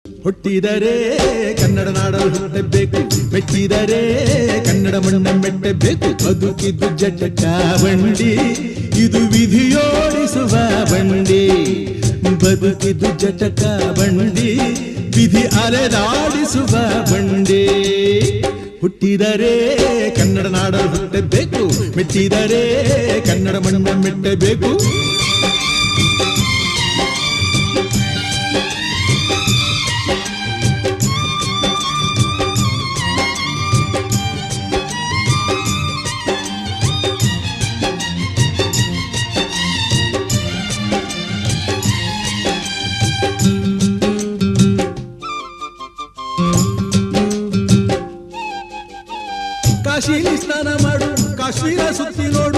ಹುಟ್ಟಿದರೆ ಕನ್ನಡ ನಾಡಲು ಹುಟ್ಟಬೇಕು, ಮೆಚ್ಚಿದರೆ ಕನ್ನಡ ಮಣ್ಣ ಮೆಟ್ಟಬೇಕು. ಬದುಕಿದ್ದು ಜಟಕ ಬಂಡಿ, ಇದು ವಿಧಿಯೋಡಿಸುವ ಬಂಡಿ. ಬದುಕಿದ್ದು ಜಟಕ ಬಂಡಿ, ವಿಧಿ ಅಲೆದಾಡಿಸುವ ಬಂಡಿ. ಹುಟ್ಟಿದರೆ ಕನ್ನಡ ನಾಡಲು ಹುಟ್ಟಬೇಕು, ಮೆಚ್ಚಿದರೆ ಕನ್ನಡ ಮಣ್ಣ ಮೆಟ್ಟಬೇಕು. ಕಾಶಿಲಿ ಸ್ನಾನ ಮಾಡು, ಕಾಶ್ಮೀರ ಸುತ್ತಿ ನೋಡು,